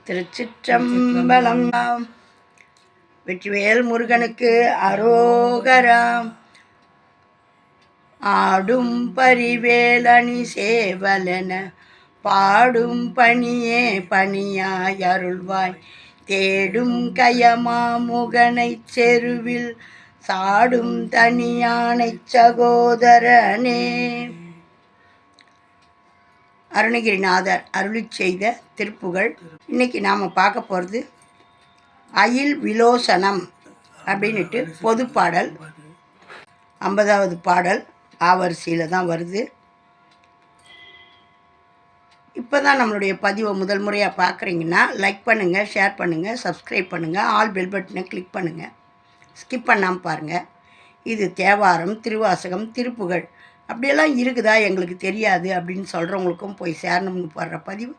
திருச்சிற்றம்பலம். வெற்றிவேல் முருகனுக்கு அரோகராம். ஆடும் பரிவேலணி சேவலென பாடும் பணியே பணியாய் அருள்வாய். தேடும் கயமா முகனைச் செருவில் சாடும் தனியானைச் சகோதரனே. அருணகிரிநாதர் அருளி செய்த திருப்புகழ். இன்னைக்கு நாம் பார்க்க போகிறது அயில் விலோசனம் அப்படின்ட்டு பொது பாடல். 50வது பாடல் ஆவரிசையில் தான் வருது. இப்போ தான் நம்மளுடைய பதிவை முதல் முறையாக பார்க்குறீங்கன்னா லைக் பண்ணுங்கள், ஷேர் பண்ணுங்கள், சப்ஸ்கிரைப் பண்ணுங்கள், ஆல் பெல் பட்டனை கிளிக் பண்ணுங்கள், ஸ்கிப் பண்ணாமல் பாருங்கள். இது தேவாரம், திருவாசகம், திருப்புகழ் அப்படியெல்லாம் இருக்குதா எங்களுக்கு தெரியாது அப்படின்னு சொல்கிறவங்களுக்கும் போய் சேரணும்னு போடுற பதிவு.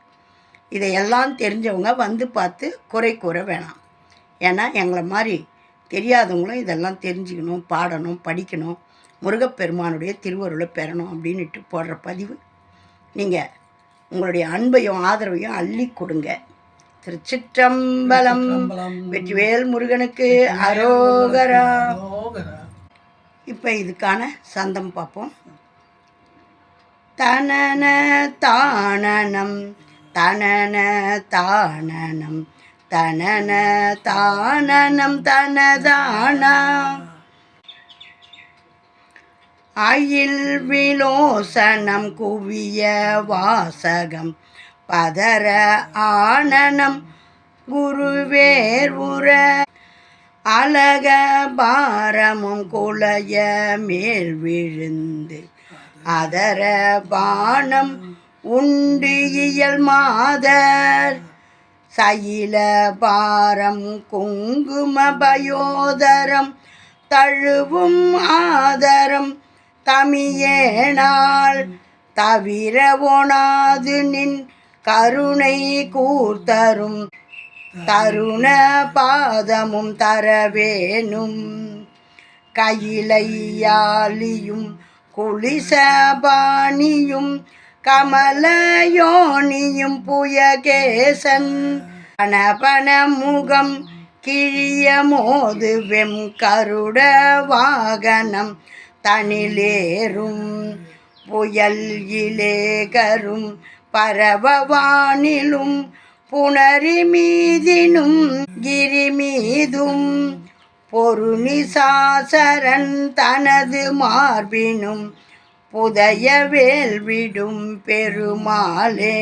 இதையெல்லாம் தெரிஞ்சவங்க வந்து பார்த்து குறை கூற வேணாம். ஏன்னா எங்களை மாதிரி தெரியாதவங்களும் இதெல்லாம் தெரிஞ்சுக்கணும், பாடணும், படிக்கணும், முருகப்பெருமானுடைய திருவருளை பெறணும் அப்படின்ட்டு போடுற பதிவு. நீங்கள் உங்களுடைய அன்பையும் ஆதரவையும் அள்ளி கொடுங்க. திருச்சிற்றம்பலம். வெற்றிவேல் முருகனுக்கு அரோகரா. இப்போ இதுக்கான சந்தம் பார்ப்போம். தனன தானனம் தனன தானனம் தனன தானனம் தனதானா. அயில் விலோசனம் குவிய வாசகம் பதர ஆனனம் குருவேர் உர. அழக பாரமும் குலைய மேல் விழுந்து அதர பானம் உண்டு இயல் மாதர். சயில பாரம் குங்கும பயோதரம் தழுவும் ஆதரம் தமியேனால் தவிர ஒணாது நின் கருணை கூர்த்தரும் தருண பாதமும் தரவேனும். கையிலையாலியும் குளிசபாணியும் கமலயோனியும் புயகேசன். பணபண முகம் கிழிய மோது வெம் கருட வாகனம் தனிலேறும். புயல் இலேகரும் பரவவானிலும் புணரி மீதினும் கிரி மீதும். பொருணிசாசரன் தனது மார்பினும் புதைய வேல்விடும் பெருமாளே.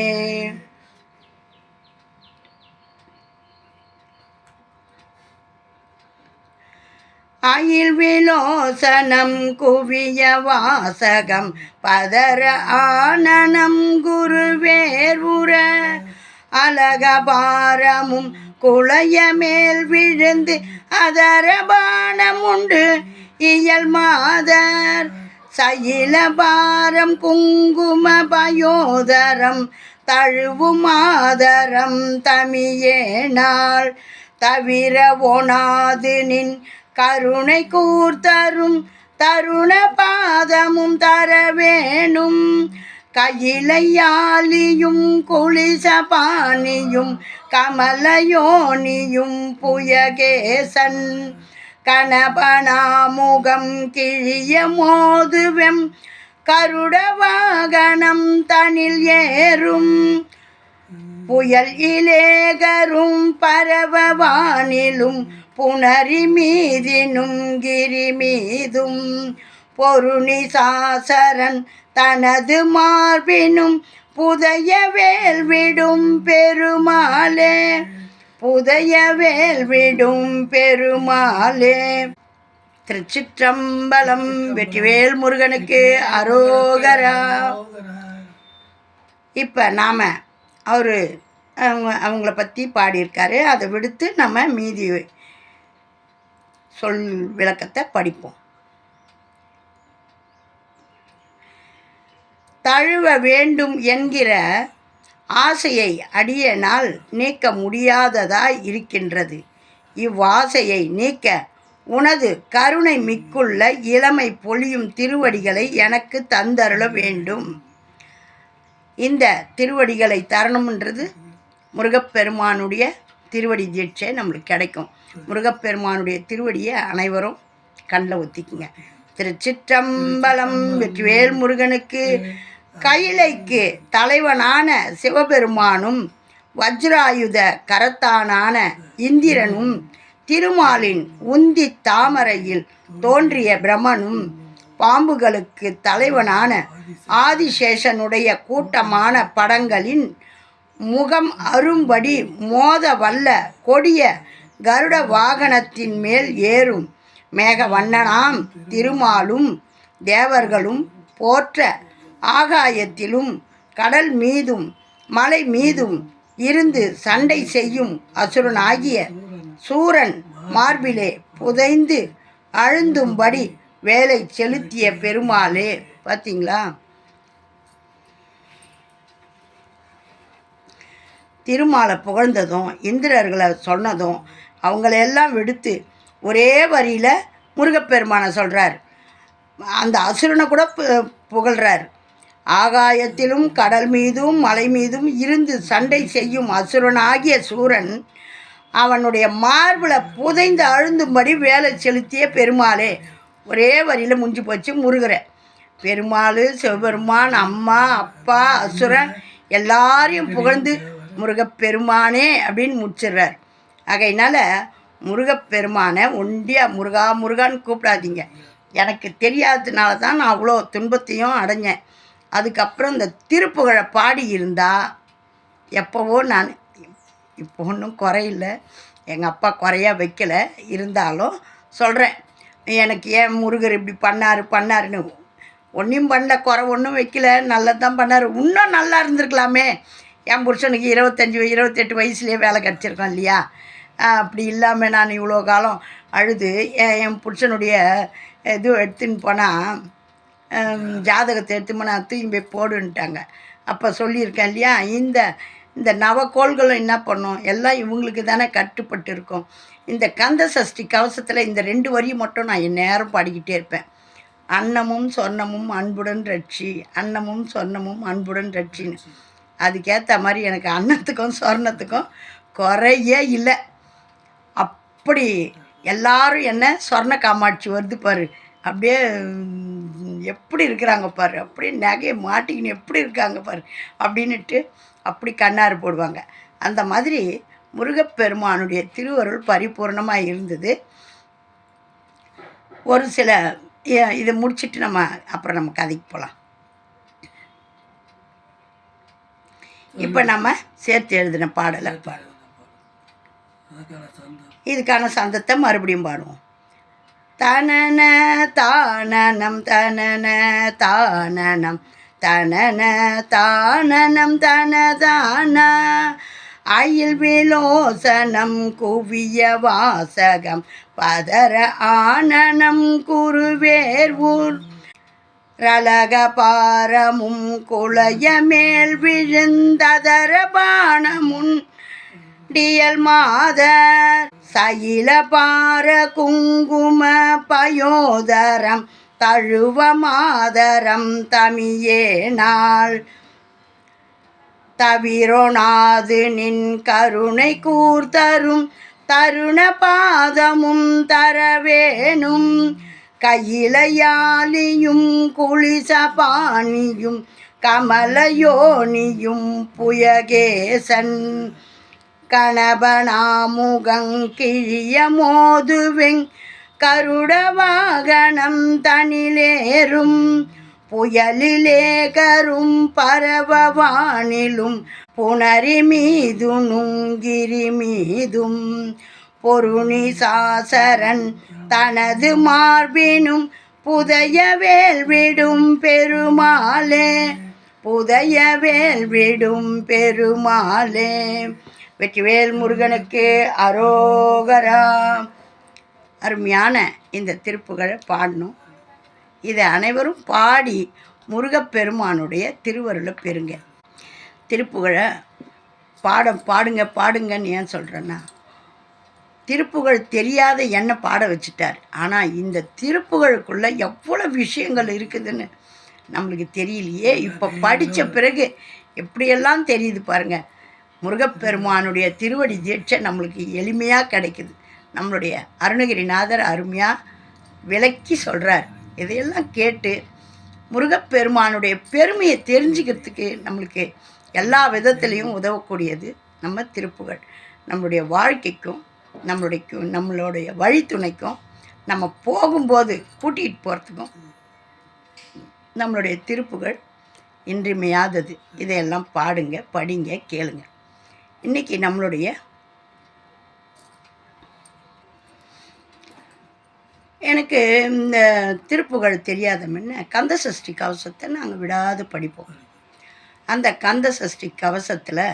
அயில் விலோசனம் குவிய வாசகம் பதர ஆனனம் குருவேர் உர. அழகபாரமும் குளைய மேல் விழுந்து அதரபானம் உண்டு இயல் மாதர். சயிலபாரம் குங்கும பயோதரம் தழுவும் ஆதரம் தமியேனால் தவிர ஒணாது நின் கருணை கூர்த்தரும் தருண பாதமும் தரவேணும். கையிலையாலியும் குளிசபாணியும் கமலயோனியும் புயகேசன். கணபனாமுகம் கிழிய மோதுவெம் கருட வாகனம் தனில் ஏறும். புயல் இலேகரும் பரவவானிலும் புணரி மீதினும் கிரி மீதும். பொருணிசாசரன் தனது மார்பினும் புதைய வேல்விடும் பெருமாளே. புதைய வேல்விடும் பெருமாளே. திருச்சிற்றம்பலம். வெற்றிவேல் முருகனுக்கு அரோகரா. இப்போ நாம் அவங்கள பற்றி பாடியிருக்காரு. அதை விடுத்து நம்ம மீதி சொல் விளக்கத்தை படிப்போம். தழுவ வேண்டும் என்கிற ஆசையை அடியனால் நீக்க முடியாததாய் இருக்கின்றது. இவ்வாசையை நீக்க உனது கருணை மிக்குள்ள இளமை பொழியும் திருவடிகளை எனக்கு தந்தருள வேண்டும். இந்த திருவடிகளை தரணும்ன்றது முருகப்பெருமானுடைய திருவடி தீட்சை நம்மளுக்கு கிடைக்கும். முருகப்பெருமானுடைய திருவடியை அனைவரும் கண்ணில் ஒத்திக்குங்க. திருச்சிற்றம்பலம். வெற்றிவேல் முருகனுக்கு. கைலைக்கு தலைவனான சிவபெருமானும் வஜ்ராயுத கரத்தானான இந்திரனும் திருமாலின் உந்தி தாமரையில் தோன்றிய பிரம்மனும் பாம்புகளுக்கு தலைவனான ஆதிசேஷனுடைய கூட்டமான படங்களின் முகம் அரும்படி மோத வல்ல கொடிய கருட வாகனத்தின் மேல் ஏறும் மேகவண்ணனாம் திருமாலும் தேவர்களும் போற்ற ஆகாயத்திலும் கடல் மீதும் மலை மீதும் இருந்து சண்டை செய்யும் அசுரனாகிய சூரன் மார்பிலே புதைந்து அழுந்தும்படி வேலை செலுத்திய பெருமாளே. பார்த்தீங்களா? திருமாலை புகழ்ந்ததும் இந்திரர்களை சொன்னதும் அவங்களெல்லாம் விடுத்து ஒரே வரியில் முருகப்பெருமானை சொல்கிறார். அந்த அசுரனை கூட புகழ்கிறார். ஆகாயத்திலும் கடல் மீதும் மலை மீதும் இருந்து சண்டை செய்யும் அசுரனாகிய சூரன் அவனுடைய மார்பில் புதைந்து அழுந்தும்படி வேலை செலுத்திய பெருமாளே. ஒரே வரியில் முடிஞ்சு போச்சு. முருகரை பெருமாள், சிவபெருமான், அம்மா, அப்பா, அசுரன் எல்லாரையும் புகழ்ந்து முருகப்பெருமானே அப்படின்னு முடிச்சிடுறார். ஆகையினால் முருகப்பெருமானை ஒண்டியாக முருகா முருகான்னு கூப்பிடாதீங்க. எனக்கு தெரியாததுனால தான் நான் அவ்வளோ துன்பத்தையும் அடைஞ்சேன். அதுக்கப்புறம் இந்த திருப்புகழை பாடி இருந்தால் எப்போவோ நான் இப்போ ஒன்றும் குறையில்லை, எங்கள் அப்பா குறையாக வைக்கலை, இருந்தாலும் சொல்கிறேன். எனக்கு ஏன் முருகர் இப்படி பண்ணாருன்னு ஒன்றையும் பண்ணல, குறை ஒன்றும் வைக்கல, நல்லது தான் பண்ணார். இன்னும் நல்லா இருந்திருக்கலாமே. என் புருஷனுக்கு 28 வயசுலேயே வேலை கிடச்சிருக்கோம் இல்லையா? அப்படி இல்லாமல் நான் இவ்வளோ காலம் அழுது என் புருஷனுடைய இது எடுத்துன்னு போனால் ஜாதகத்தை எடுத்து போனால் தூக்கி போய் போடுன்ட்டாங்க. அப்போ சொல்லியிருக்கேன் இல்லையா? இந்த நவக்கோள்களும் என்ன பண்ணும், எல்லாம் இவங்களுக்கு தானே கட்டுப்பட்டு இருக்கும். இந்த கந்த சஷ்டி கவசத்தில் இந்த 2 வரி மட்டும் நான் நேரம் பாடிக்கிட்டே இருப்பேன். அன்னமும் சொர்ணமும் அன்புடன் ரட்சி, அன்னமும் சொர்ணமும் அன்புடன் ரட்சின்னு. அதுக்கேற்ற மாதிரி எனக்கு அன்னத்துக்கும் சொர்ணத்துக்கும் குறையே இல்லை. அப்படி எல்லாரும் என்ன சொர்ண காமாட்சி வருது பாரு, அப்படியே எப்படி இருக்கிறாங்க பாரு, அப்படியே நகையை மாட்டிக்கின்னு எப்படி இருக்காங்க பாரு அப்படின்னுட்டு அப்படி கண்ணாறு போடுவாங்க. அந்த மாதிரி முருகப்பெருமானுடைய திருவருள் பரிபூர்ணமாக இருந்தது. ஒரு சில இதை முடிச்சுட்டு அப்புறம் நம்ம கதைக்கு போகலாம். இப்போ நம்ம சேர்த்து எழுதின பாடலை இதுக்கான சந்தத்தை மறுபடியும் பாடுவோம். தனன தானனம் தனன தானனம் தனன தானனம் தனதான அயில் விலோசனம் குவிய வாசகம் பதர ஆனனம் குருவேர்வூர் ரலக பாரமும் குளைய மேல் விழுந்ததர பானமுன் டியல் மாதர் சயில பார குங்கும பயோதரம் தழுவ மாதரம் தமியே நாள் தவிரொணாது நின் கருணை கூர்த்தரும் தருண பாதமும் தரவேணும் கையிலையாலியும் குளிசபாணியும் கமலயோனியும் புயகேசன் கணபனாமுகங்கிழிய மோதுவெங் கருட வாகனம் தனிலேறும் புயலிலே கரும் பரவவானிலும் புனரி மீதுனும் கிரி மீதும் பொருணி சாசரன் தனது மார்பினும் புதைய வேல் விடும் பெருமாளே புதைய வேல் விடும் பெருமாளே. வெற்றிவேல் முருகனுக்கு அரோகரா. அருமையான இந்த திருப்புகழை பாடணும். இதை அனைவரும் பாடி முருகப்பெருமானுடைய திருவருளை பெறுங்க. திருப்புகழை பாடுங்கன்னு ஏன் சொல்கிறேன்னா, திருப்புகழ் தெரியாத என்னை பாட வச்சுட்டார். ஆனால் இந்த திருப்புகழுக்குள்ளே எவ்வளோ விஷயங்கள் இருக்குதுன்னு நம்மளுக்கு தெரியலையே. இப்போ படித்த பிறகு எப்படியெல்லாம் தெரியுது பாருங்கள். முருகப்பெருமானுடைய திருவடி தீட்சை நம்மளுக்கு எளிமையாக கிடைக்குது. நம்மளுடைய அருணகிரிநாதர் அருமையாக விளக்கி சொல்கிறார். இதையெல்லாம் கேட்டு முருகப்பெருமானுடைய பெருமையை தெரிஞ்சுக்கிறதுக்கு நம்மளுக்கு எல்லா விதத்துலேயும் உதவக்கூடியது நம்ம திருப்புகழ். நம்மளுடைய வாழ்க்கைக்கும் நம்மளுடைய வழித்துணைக்கும் நம்ம போகும்போது கூட்டிகிட்டு போகிறதுக்கும் நம்மளுடைய திருப்புகழ் இன்றியமையாதது. இதையெல்லாம் பாடுங்க, படிங்க, கேளுங்க. இன்றைக்கி நம்மளுடைய எனக்கு இந்த திருப்புகழ் தெரியாத முன்ன கந்த சஷ்டி கவசத்தை நாங்கள் விடாது படிப்போம். அந்த கந்த சஷ்டி கவசத்தில்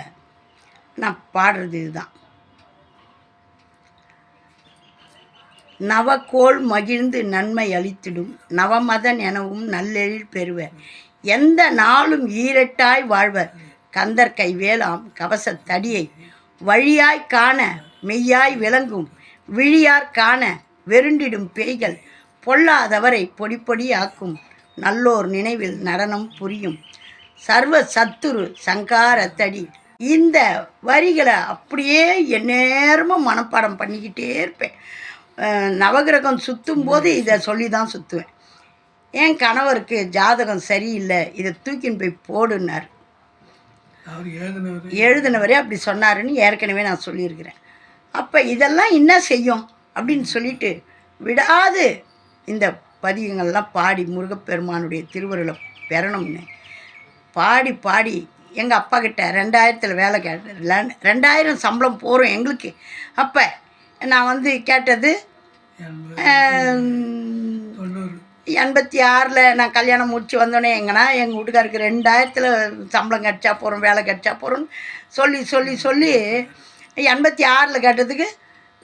நான் பாடுறது இதுதான். நவக்கோள் மகிழ்ந்து நன்மை அளித்திடும் நவமதன் எனவும் நல்லெழில் பெறுவர் எந்த நாளும் ஈரட்டாய் வாழ்வர் கந்தர் கைவேலாம் கவசத்தடியை வழியாய் காண மெய்யாய் விளங்கும் விழியார் காண வெருண்டிடும் பேய்கள் பொல்லாதவரை பொடி பொடியாக்கும் நல்லோர் நினைவில் நடனம் புரியும் சர்வ சத்துரு சங்காரத்தடி. இந்த வரிகளை அப்படியே எந்நேரமும் மனப்பாடம் பண்ணிக்கிட்டே இருப்பேன். நவகிரகம் சுற்றும் போது இதை சொல்லி தான் சுற்றுவேன். என் கணவருக்கு ஜாதகம் சரியில்லை, இதை தூக்கின்னு போய் போடுனார். எழுதினவரே அப்படி சொன்னாருன்னு ஏற்கனவே நான் சொல்லியிருக்கிறேன். அப்போ இதெல்லாம் என்ன செய்யும் அப்படின்னு சொல்லிட்டு விடாது இந்த பதிகங்கள்லாம் பாடி முருகப்பெருமானுடைய திருவருளை பெறணும்னு பாடி எங்கள் அப்பா கிட்ட 2000 வேலை கேட்டேன். 2000 சம்பளம் போகிறோம் எங்களுக்கு. அப்போ நான் கேட்டது 86 நான் கல்யாணம் முடிச்சு வந்தோடனே எங்கன்னா எங்கள் வீட்டுக்காருக்கு 2000 சம்பளம் கிடச்சா போகிறோம், வேலை கிடச்சா போகிறோன்னு சொல்லி 86 கேட்டதுக்கு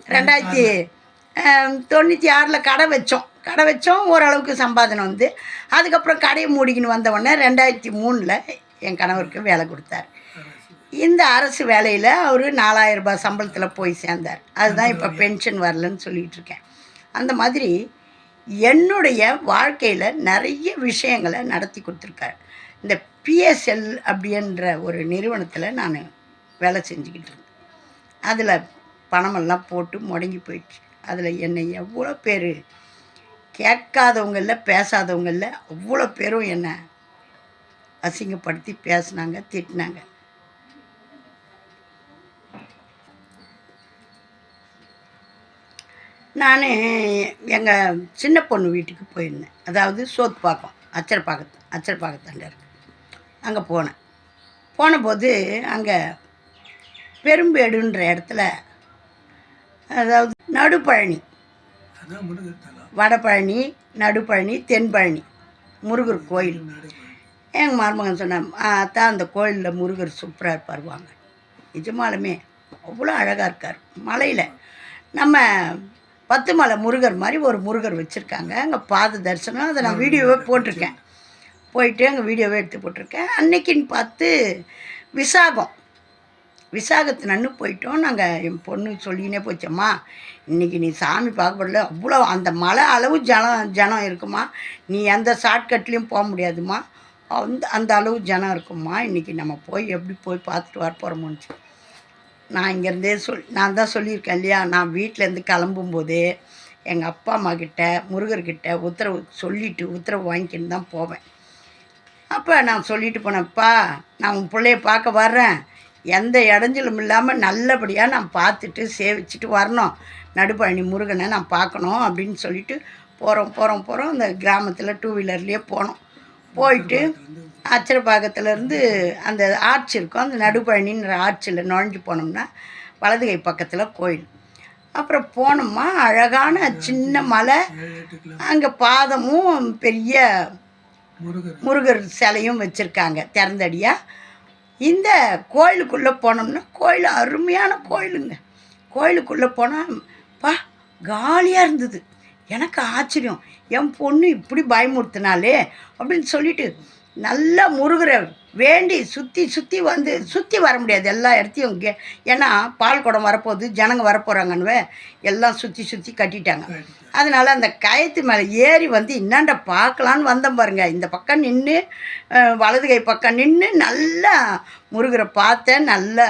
2096 கடை வச்சோம் ஓரளவுக்கு சம்பாதனை அதுக்கப்புறம் கடையை மூடிக்கின்னு வந்தவுடனே 2003 என் கணவருக்கு வேலை கொடுத்தார். இந்த அரசு வேலையில் அவர் 4000 ரூபாய் சம்பளத்தில் போய் சேர்ந்தார். அதுதான் இப்போ பென்ஷன் வரலன்னு சொல்லிகிட்ருக்கேன். அந்த மாதிரி என்னுடைய வாழ்க்கையில் நிறைய விஷயங்களை நடத்தி கொடுத்துருக்காரு. இந்த பிஎஸ்எல் அப்படின்ற ஒரு நிறுவனத்தில் நான் வேலை செஞ்சுக்கிட்டு இருந்தேன். அதில் பணமெல்லாம் போட்டு முடங்கி போயிடுச்சு. அதில் என்னை எவ்வளோ பேர் கேட்காதவங்கள பேசாதவங்கள அவ்வளோ பேரும் என்னை அசிங்கப்படுத்தி பேசினாங்க, திட்டினாங்க. நான் எங்கள் சின்ன பொண்ணு வீட்டுக்கு போயிருந்தேன். அதாவது சோத்துப்பாக்கம் அச்சரப்பாக்கத்தாண்ட இருக்கு. அங்கே போனபோது அங்கே பெரும்பேடுன்ற இடத்துல, அதாவது நடுப்பழனி, வடபழனி, நடுப்பழனி, தென்பழனி முருகர் கோயில். எங்கள் மருமகன் சொன்னான், தான் அந்த கோயிலில் முருகர் சூப்பராக இருப்பார் வாங்க. நிஜமாலுமே அவ்வளோ அழகாக இருக்கார். மலையில் நம்ம 10 மலை முருகர் மாதிரி ஒரு முருகர் வச்சுருக்காங்க. அங்கே பாத தரிசனம், அதை நான் வீடியோவே போட்டிருக்கேன். போயிட்டு அங்கே வீடியோவே எடுத்து போட்டிருக்கேன். அன்னைக்குன்னு பார்த்து விசாகத்தினன்னு போயிட்டோம். நாங்கள் என் பொண்ணு சொல்லினே போச்சம்மா, இன்றைக்கி நீ சாமி பார்க்கப்படல, அவ்வளோ அந்த மலை அளவு ஜனம் இருக்குமா, நீ எந்த ஷார்ட்கட்லேயும் போக முடியாதுமா, அந்த அளவு ஜனம் இருக்குமா, இன்றைக்கி நம்ம எப்படி போய் பார்த்துட்டு வர போகிறோமோன்னு. நான் இங்கேருந்தே நான் தான் சொல்லியிருக்கேன் இல்லையா, நான் வீட்டிலேருந்து கிளம்பும்போதே எங்கள் அப்பா அம்மா கிட்ட முருகர்கிட்ட உத்தரவு வாங்கிக்கின்னு தான் போவேன். அப்போ நான் சொல்லிட்டு போனேன்ப்பா, நான் உன் பிள்ளைய பார்க்க வர்றேன், எந்த இடைஞ்சலும் இல்லாமல் நல்லபடியாக நான் பார்த்துட்டு சேவிச்சுட்டு வரணும், நடுப்பழனி முருகனை நான் பார்க்கணும் அப்படின்னு சொல்லிட்டு போகிறோம். அந்த கிராமத்தில் 2 வீலர்லேயே போயிட்டு அச்சரப்பாக்கத்துலேருந்து அந்த ஆர்ச் இருக்கும், அந்த நடுப்பழனின்ற ஆர்ச்சில் நுழைஞ்சு போனோம்னா வலது கை பக்கத்தில் கோயில். அப்புறம் போனோம்மா, அழகான சின்ன மலை, அங்கே பாதமும் பெரிய முருகர் சிலையும் வச்சுருக்காங்க திறந்தடியாக. இந்த கோயிலுக்குள்ளே போனோம்னா கோயில் அருமையான கோயிலுங்க. கோயிலுக்குள்ளே போனால் காலியாக இருந்தது. எனக்கு ஆச்சரியம், என் பொண்ணு இப்படி பயமுறுத்தினாலே அப்படின்னு சொல்லிட்டு நல்லா முருகரை வேண்டி சுற்றி சுற்றி வந்து சுற்றி வர முடியாது எல்லா இடத்தையும் ஏன்னா பால் குடம் வரப்போகுது, ஜனங்க வரப்போகிறாங்கன்னு எல்லாம் சுற்றி சுற்றி கட்டிட்டாங்க. அதனால் அந்த கயத்து மேலே ஏறி வந்து இன்னாண்ட பார்க்கலான்னு வந்தேன் பாருங்க. இந்த பக்கம் நின்று வலது கை பக்கம் நின்று நல்லா முருகரை பார்த்தேன், நல்லா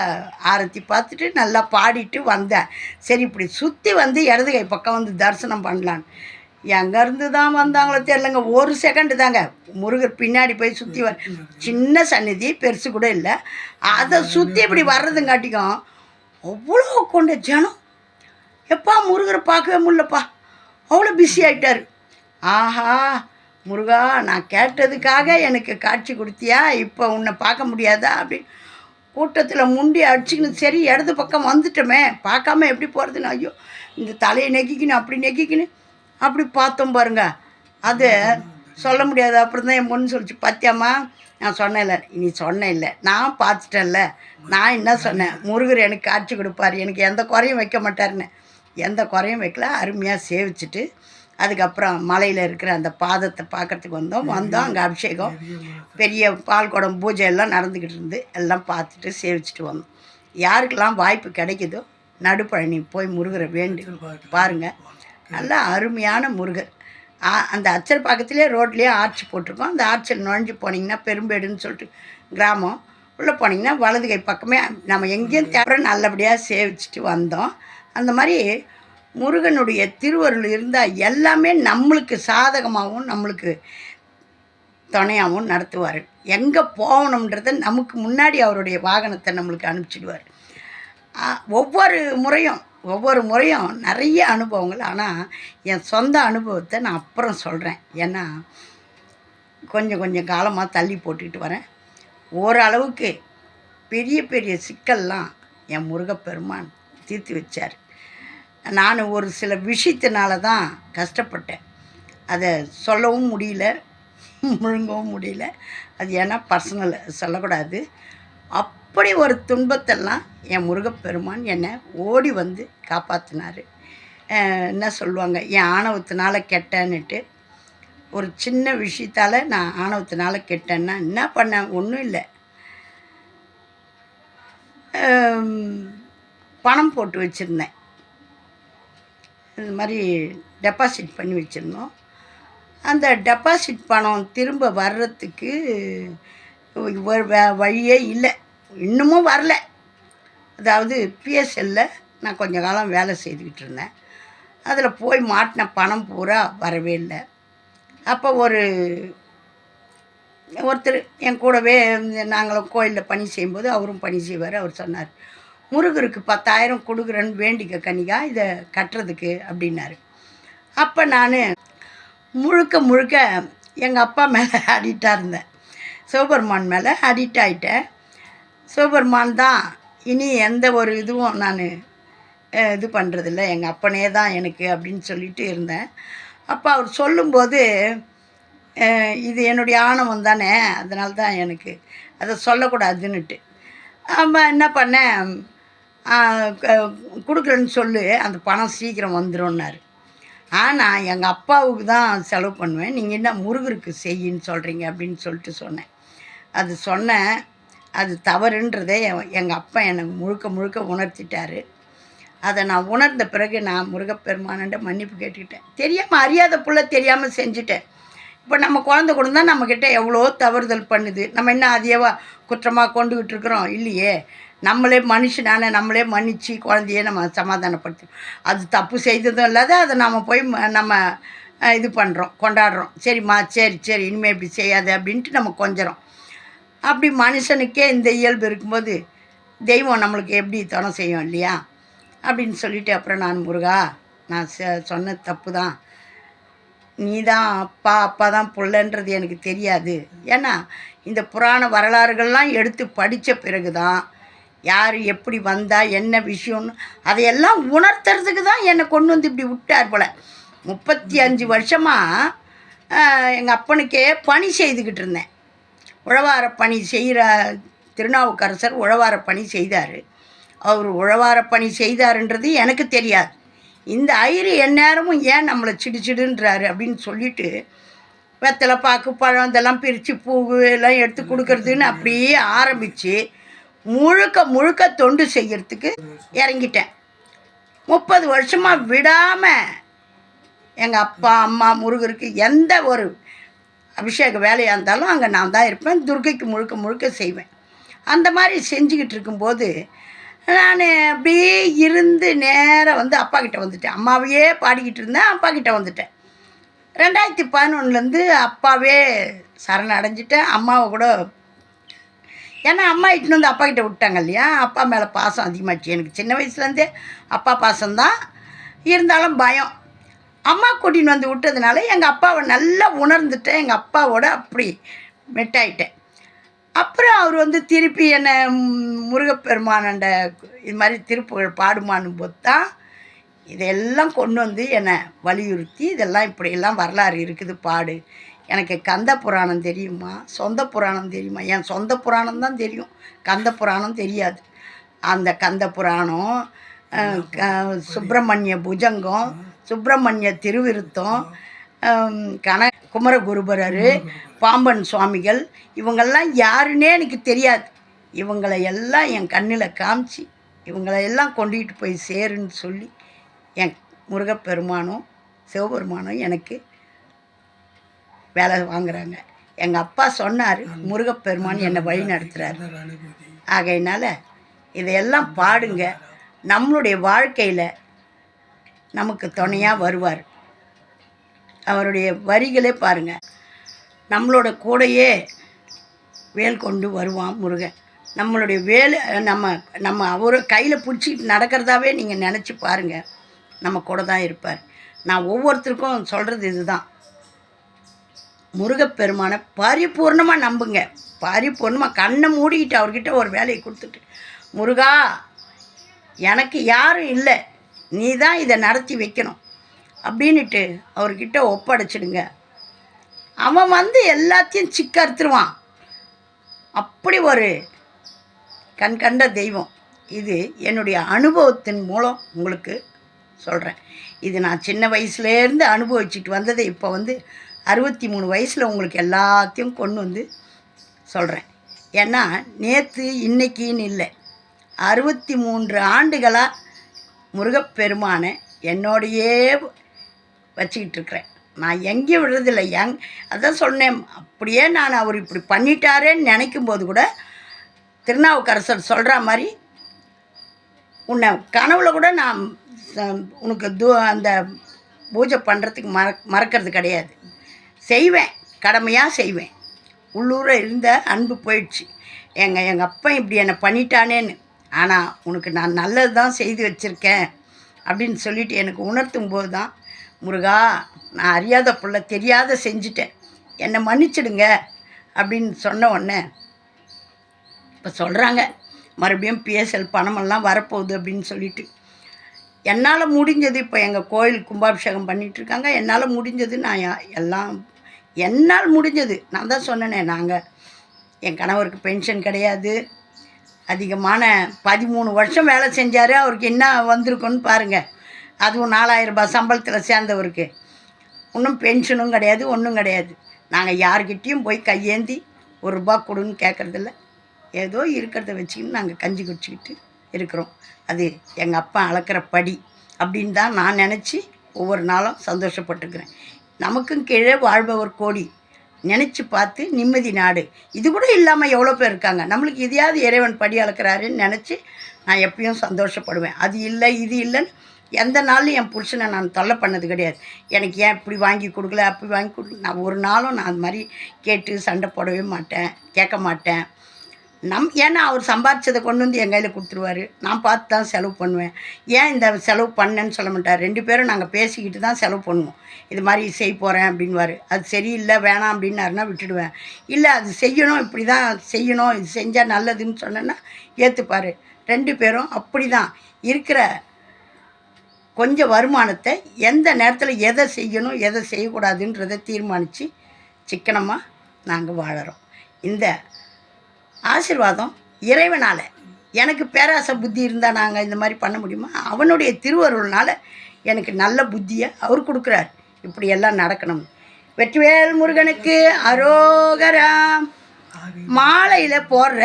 ஆரத்தி பார்த்துட்டு நல்லா பாடிட்டு வந்தேன். சரி இப்படி சுற்றி வந்து இடது கை பக்கம் வந்து தரிசனம் பண்ணலான்னு எங்கேருந்து தான் வந்தாங்களோ தெரிலங்க. ஒரு செகண்டு தாங்க முருகர் பின்னாடி போய் சுற்றி சின்ன சந்நிதி பெருசு கூட இல்லை, அதை சுற்றி இப்படி வர்றதுங்காட்டிக்கும் அவ்வளோ கொண்ட ஜனம். எப்பா முருகரை பார்க்கவே முடியலப்பா, அவ்வளோ பிஸி ஆகிட்டார். ஆஹா முருகா, நான் கேட்டதுக்காக எனக்கு காட்சி கொடுத்தியா, இப்போ உன்னை பார்க்க முடியாதா அப்படின்னு கூட்டத்தில் முண்டி அடிச்சுக்கின்னு சரி இடது பக்கம் வந்துட்டோமே, பார்க்காம எப்படி போகிறதுன்னு ஐயோ இந்த தலையை நெக்கிக்கணும் அப்படி நெக்கிக்கணும் அப்படி பார்த்தோம் பாருங்க. அது சொல்ல முடியாது. அப்புறம் தான் என் பொண்ணு சொல்லிச்சு, பத்தியம்மா நான் சொன்னேன்ல, நீ சொன்ன இல்லை நான் பார்த்துட்டேன்ல, நான் என்ன சொன்னேன், முருகர் எனக்கு காட்சி கொடுப்பார், எனக்கு எந்த குறையும் வைக்க மாட்டாருன்னு. எந்த குறையும் வைக்கல, அருமையாக சேவிச்சுட்டு அதுக்கப்புறம் மலையில் இருக்கிற அந்த பாதத்தை பார்க்குறதுக்கு வந்தோம். அங்கே அபிஷேகம் பெரிய பால் குடம் பூஜை எல்லாம் நடந்துக்கிட்டு இருந்து எல்லாம் பார்த்துட்டு சேவிச்சுட்டு வந்தோம். யாருக்கெல்லாம் வாய்ப்பு கிடைக்குதோ நடுப்பழனி போய் முருகரை வேண்டி பாருங்கள். நல்லா அருமையான முருகர். அந்த அச்சல் பக்கத்துலேயே ரோட்லேயே ஆர்ச்சி போட்டிருக்கோம். அந்த ஆர்ச்சில் நுழைஞ்சு போனீங்கன்னா பெரும்பேடுன்னு சொல்லிட்டு கிராமம் உள்ளே போனீங்கன்னா வலது கை பக்கமே நம்ம எங்கேயும் தேவை நல்லபடியாக சேவிச்சுட்டு வந்தோம். அந்த மாதிரி முருகனுடைய திருவருள் இருந்தால் எல்லாமே நம்மளுக்கு சாதகமாகவும் நம்மளுக்கு துணையாகவும் நடத்துவார். எங்கே போகணுன்றதை நமக்கு முன்னாடி அவருடைய வாகனத்தை நம்மளுக்கு அனுப்பிச்சிடுவார். ஒவ்வொரு முறையும் நிறைய அனுபவங்கள். ஆனால் என் சொந்த அனுபவத்தை நான் அப்புறம் சொல்கிறேன். ஏன்னா கொஞ்சம் காலமாக தள்ளி போட்டுக்கிட்டு வரேன். ஓரளவுக்கு பெரிய பெரிய சிக்கல்லாம் என் முருகப்பெருமான் தீர்த்து வச்சார். நான் ஒரு சில விஷயத்தினால தான் கஷ்டப்பட்டேன். அதை சொல்லவும் முடியல, முழுங்கவும் முடியல. அது ஏன்னா பர்சனல் சொல்லக்கூடாது. அப்படி ஒரு துன்பத்தெல்லாம் என் முருகப்பெருமான் என்னை ஓடி வந்து காப்பாற்றினார். என்ன சொல்லுவாங்க, என் ஆணவத்தினால கெட்டேன்னுட்டு. ஒரு சின்ன விஷயத்தால் நான் ஆணவத்தினால கெட்டேன்னா என்ன பண்ணேன், ஒன்றும் இல்லை. பணம் போட்டு வச்சுருந்தேன், இந்த மாதிரி டெபாசிட் பண்ணி வச்சுருந்தோம். அந்த டெபாசிட் பணம் திரும்ப வர்றதுக்கு வழியே இல்லை, இன்னமும் வரல. அதாவது பிஎஸ்எல்ல நான் கொஞ்ச காலம் வேலை செய்துக்கிட்டு இருந்தேன். அதில் போய் மாட்டின பணம் பூரா வரவே இல்லை. அப்போ ஒருத்தர் என் கூடவே நாங்களும் கோயிலில் பணி செய்யும்போது அவரும் பணி செய்வார். அவர் சொன்னார், முருகருக்கு 10,000 கொடுக்குறேன்னு வேண்டிக்க கனிகா இதை கட்டுறதுக்கு அப்படின்னாரு. அப்போ நான் முழுக்க எங்கள் அப்பா மேலே அடிக்டாக இருந்தேன், சிவபெருமான் மேலே அடிக்ட் ஆகிட்டேன். சிவபெருமான் தான் இனி எந்த ஒரு இதுவும் நான் இது பண்ணுறதில்ல, எங்கள் அப்பனே தான் எனக்கு அப்படின்னு சொல்லிட்டு இருந்தேன். அப்போ அவர் சொல்லும்போது இது என்னுடைய ஆணவம் தானே, அதனால தான் எனக்கு அதை சொல்லக்கூடாதுன்னுட்டு நம்ம என்ன பண்ணேன், கொடுக்குறேன்னு சொல்லு, அந்த பணம் சீக்கிரம் வந்துடும்னாரு. ஆனால் எங்கள் அப்பாவுக்கு தான் செலவு பண்ணுவேன், நீங்கள் என்ன முருகருக்கு செய்யின்னு சொல்கிறீங்க அப்படின்னு சொல்லிட்டு சொன்னேன். அது சொன்னேன், அது தவறுன்றதே எங்கள் அப்பா எனக்கு முழுக்க உணர்த்திட்டார். அதை நான் உணர்ந்த பிறகு நான் முருகப்பெருமான்கிட்ட மன்னிப்பு கேட்டுக்கிட்டேன். தெரியாமல் அறியாத புள்ள தெரியாமல் செஞ்சுட்டேன். இப்போ நம்ம குழந்தை கூட தான் நம்மக்கிட்ட எவ்வளோ தவறுதல் பண்ணுது, நம்ம என்ன அதையவா குற்றமாக கொண்டுக்கிட்டு இருக்கிறோம் இல்லையே. நம்மளே மனுஷனான நம்மளே மன்னிச்சு குழந்தையே நம்ம சமாதானப்படுத்தி, அது தப்பு செய்ததும் இல்லாத அதை நாம் போய் நம்ம இது பண்ணுறோம், கொண்டாடுறோம். சரிம்மா சரி இனிமேல் இப்படி செய்யாது அப்படின்ட்டு நம்ம கொஞ்சறோம். அப்படி மனுஷனுக்கே இந்த இயல்பு இருக்கும்போது தெய்வம் நம்மளுக்கு எப்படி துணை செய்யும் இல்லையா அப்படின்னு சொல்லிவிட்டு அப்புறம் நான் முருகா, நான் சொன்ன தப்பு தான், நீ தான் அப்பா தான் புள்ளன்றது எனக்கு தெரியாது. ஏன்னா இந்த புராண வரலாறுகள்லாம் எடுத்து படித்த பிறகு தான் யார் எப்படி வந்தால் என்ன விஷயம்னு அதையெல்லாம் உணர்த்துறதுக்கு தான் என்னை கொண்டு வந்து இப்படி விட்டார் போல். 35 வருஷமாக எங்கள் அப்பனுக்கே பணி செய்துக்கிட்டு இருந்தேன். உழவார பணி செய்கிற திருநாவுக்கரசர் உழவார பணி செய்தார். அவர் உழவார பணி செய்தாருன்றது எனக்கு தெரியாது. இந்த ஐயரு எந்நேரமும் ஏன் நம்மளை சிடுன்றாரு அப்படின்னு சொல்லிட்டு வெத்தலை பாக்கு பழம் இதெல்லாம் பிரித்து பூ எல்லாம் எடுத்து கொடுக்கறதுன்னு அப்படியே ஆரம்பித்து முழுக்க முழுக்க தொண்டு செய்கிறதுக்கு இறங்கிட்டேன். 30 வருஷமாக விடாமல் எங்கள் அப்பா அம்மா முருகருக்கு எந்த ஒரு அபிஷேக வேலையாக இருந்தாலும் அங்கே நான் தான் இருப்பேன். துர்க்கைக்கு முழுக்க முழுக்க செய்வேன். அந்த மாதிரி செஞ்சுக்கிட்டு இருக்கும்போது நான் அப்படியே இருந்து நேராக வந்து அப்பா கிட்டே வந்துட்டேன். அம்மாவையே பாடிக்கிட்டு இருந்தேன், அப்பா கிட்டே வந்துட்டேன். 2011 அப்பாவே சரண் அடைஞ்சிட்டேன். அம்மாவை கூட ஏன்னா அம்மா இட்டுன்னு வந்து அப்பா கிட்டே விட்டாங்க இல்லையா, அப்பா மேலே பாசம் அதிகமாகிடுச்சு. எனக்கு சின்ன வயசுலேருந்தே அப்பா பாசம்தான், இருந்தாலும் பயம். அம்மா கூட்டின்னு வந்து விட்டதுனால எங்கள் அப்பாவை நல்லா உணர்ந்துட்டேன். எங்கள் அப்பாவோட அப்படி மெட்டாயிட்டேன். அப்புறம் அவர் வந்து திருப்பி என்னை முருகப்பெருமானண்ட இது மாதிரி திருப்புகழ் பாடுமானும் போது தான் இதெல்லாம் கொண்டு வந்து என்னை வலியுறுத்தி இதெல்லாம் இப்படியெல்லாம் வரலாறு இருக்குது பாடு. எனக்கு கந்த புராணம் தெரியுமா, சொந்த புராணம் தெரியுமா? என் சொந்த புராணம் தான் தெரியும், கந்த புராணம் தெரியாது. அந்த கந்த புராணம், சுப்பிரமணிய புஜங்கம், சுப்பிரமணிய திருவிருத்தம், குமரகுருபரர், பாம்பன் சுவாமிகள், இவங்கெல்லாம் யாருன்னே எனக்கு தெரியாது. இவங்களை எல்லாம் என் கண்ணில் காமிச்சு இவங்களையெல்லாம் கொண்டுகிட்டு போய் சேருன்னு சொல்லி என் முருகப்பெருமானும் சிவபெருமானும் எனக்கு வேலை வாங்குறாங்க. எங்கள் அப்பா சொன்னார், முருகப்பெருமான் என்னை வழி நடத்துகிறார். ஆகையினால் இதையெல்லாம் பாடுங்க. நம்மளுடைய வாழ்க்கையில் நமக்கு துணையாக வருவார். அவருடைய வரிகளே பாருங்கள், நம்மளோட கூடையே வேல் கொண்டு வருவான் முருகன். நம்மளுடைய வேல் நம்ம அவர் கையில் பிடிச்சிக்கிட்டு நடக்கிறதாவே நீங்கள் நினச்சி பாருங்கள், நம்ம கூட தான் இருப்பார். நான் ஒவ்வொருத்தருக்கும் சொல்கிறது இதுதான், முருகப்பெருமானை பரிபூர்ணமாக நம்புங்க. பரிபூர்ணமாக கண்ணை மூடிக்கிட்டு அவர்கிட்ட ஒரு வேலையை கொடுத்துட்டு, முருகா எனக்கு யாரும் இல்லை, நீ தான் இதை நடத்தி வைக்கணும் அப்படின்ட்டு அவர்கிட்ட ஒப்படைச்சிடுங்க. அவன் வந்து எல்லாத்தையும் சிக்கறுத்துருவான். அப்படி ஒரு கண்கண்ட தெய்வம். இது என்னுடைய அனுபவத்தின் மூலம் உங்களுக்கு சொல்கிறேன். இது நான் சின்ன வயசுலேருந்து அனுபவிச்சுட்டு வந்ததை இப்போ வந்து 63 வயசில் உங்களுக்கு எல்லாத்தையும் கொண்டு வந்து சொல்கிறேன். ஏன்னா நேற்று இன்றைக்கின்னு இல்லை, 63 ஆண்டுகளாக முருகப்பெருமானை என்னோடையே வச்சுக்கிட்டு இருக்கிறேன். நான் எங்கேயும் விடுறதில்லை. அதான் சொன்னேன், அப்படியே நான் அவர் இப்படி பண்ணிட்டாரேன்னு நினைக்கும் போது கூட திருநாவுக்கரசர் சொல்கிற மாதிரி உன்னை கனவுல கூட நான் உனக்கு அந்த பூஜை பண்ணுறதுக்கு மறக்கிறது கிடையாது. செய்வேன், கடமையாக செய்வேன். உள்ளூர இருந்த அன்பு போயிடுச்சு. எங்கள் அப்பா இப்படி என்னை பண்ணிட்டானேன்னு, ஆனால் உனக்கு நான் நல்லது தான் செய்து வச்சுருக்கேன் அப்படின்னு சொல்லிவிட்டு எனக்கு உணர்த்தும் போது தான், முருகா நான் அறியாத புள்ள தெரியாத செஞ்சுட்டேன், என்னை மன்னிச்சிடுங்க அப்படின்னு சொன்ன உடனே இப்போ சொல்கிறாங்க மறுபடியும் பிஎஸ்எல் பணமெல்லாம் வரப்போகுது அப்படின்னு சொல்லிட்டு. என்னால் முடிஞ்சது, இப்போ எங்கள் கோயில் கும்பாபிஷேகம் பண்ணிகிட்ருக்காங்க, என்னால் முடிஞ்சது நான் எல்லாம் என்னால் முடிஞ்சது நான் தான் சொன்னேனே. நாங்கள் என் கணவருக்கு பென்ஷன் கிடையாது, அதிகமான 13 வருஷம் வேலை செஞ்சார், அவருக்கு என்ன வந்திருக்குன்னு பாருங்கள். அதுவும் 4000 ரூபாய் சம்பளத்தில் சேர்ந்தவருக்கு இன்னும் பென்ஷனும் கிடையாது, ஒன்றும் கிடையாது. நாங்கள் யார்கிட்டையும் போய் கையேந்தி 1 ரூபா கொடுன்னு கேட்குறதில்ல. ஏதோ இருக்கிறத வச்சுக்கின்னு நாங்கள் கஞ்சி குடிச்சிக்கிட்டு இருக்கிறோம். அது எங்கள் அப்பா அளக்கிற படி அப்படின்னு தான் நான் நினச்சி ஒவ்வொரு நாளும் சந்தோஷப்பட்டுக்கிறேன். நமக்கும் கீழே வாழ்பவர் கோடி, நினச்சி பார்த்து நிம்மதி நாடு. இது கூட இல்லாமல் எவ்வளோ பேர் இருக்காங்க. நம்மளுக்கு இதையாவது இறைவன் படி அளக்கிறாருன்னு நினச்சி நான் எப்பயும் சந்தோஷப்படுவேன். அது இல்லை இது இல்லைன்னு எந்த நாளும் என் புருஷனை நான் தொல்லை பண்ணது கிடையாது. எனக்கு ஏன் இப்படி வாங்கி கொடுக்கல அப்படி வாங்கி கொடுக்கல, நான் ஒரு நாளும் நான் அது மாதிரி கேட்டு சண்டை போடவே மாட்டேன், கேட்க மாட்டேன். ஏன்னா அவர் சம்பாரிச்சதை கொண்டு வந்து என் கையில் கொடுத்துருவார், நான் பார்த்து தான் செலவு பண்ணுவேன். ஏன் இந்த செலவு பண்ணேன்னு சொல்ல மாட்டார். 2 பேரும் நாங்கள் பேசிக்கிட்டு தான் செலவு பண்ணுவோம். இது மாதிரி செய்ய போகிறேன் அப்படின்வார். அது சரியில்லை வேணாம் அப்படின்னாருன்னா விட்டுடுவேன். இல்லை அது செய்யணும், இப்படி தான் செய்யணும், இது செஞ்சால் நல்லதுன்னு சொன்னேன்னா ஏற்றுப்பார். 2 பேரும் அப்படி தான் இருக்கிற கொஞ்சம் வருமானத்தை எந்த நேரத்தில் எதை செய்யணும் எதை செய்யக்கூடாதுன்றதை தீர்மானித்து சிக்கனமாக நாங்கள் வாழறோம். இந்த ஆசீர்வாதம் இறைவனால், எனக்கு பேராசை புத்தி இருந்தால் நாங்கள் இந்த மாதிரி பண்ண முடியுமா? அவனுடைய திருவருள்னால் எனக்கு நல்ல புத்தியை அவர் கொடுக்குறார், இப்படியெல்லாம் நடக்கணும். வெற்றிவேல் முருகனுக்கு அரோகரா. மாலையில் போடுற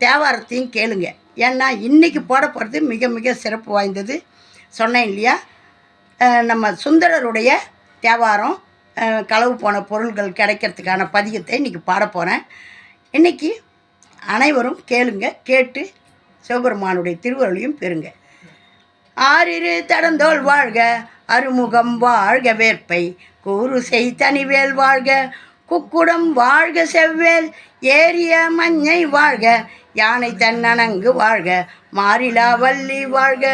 தேவாரத்தையும் கேளுங்க. ஏன்னா இன்றைக்கி போட போகிறது மிக மிக சிறப்பு வாய்ந்தது. சொன்னேன் இல்லையா, நம்ம சுந்தரருடைய தேவாரம் களவு போன பொருள்கள் கிடைக்கிறதுக்கான பதிகத்தை இன்றைக்கி பாட போகிறேன். இன்றைக்கி அனைவரும் கேளுங்க, கேட்டு சிவபெருமானுடைய திருவருளையும் பெறுங்க. ஆறிரு தடந்தோள் வாழ்க, அருமுகம் வாழ்க, வேற்பை கூறுசெய் தனிவேல் வாழ்க, குக்குடம் வாழ்க, செவ்வேல் ஏரிய மஞ்சை வாழ்க, யானை தன்னணங்கு வாழ்க, மாறிலா வள்ளி வாழ்க,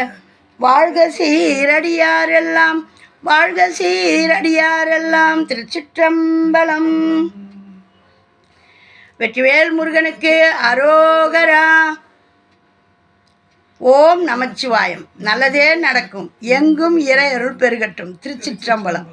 வாழ்க சீரடியாரெல்லாம், வாழ்க சீரடியாரெல்லாம். திருச்சிற்றம்பலம். வெற்றிவேல் முருகனுக்கு அரோகரா. ஓம் நமச்சிவாயம். நல்லதே நடக்கும். எங்கும் இறை அருள் பெருகட்டும். திருச்சிற்றம்பலம்.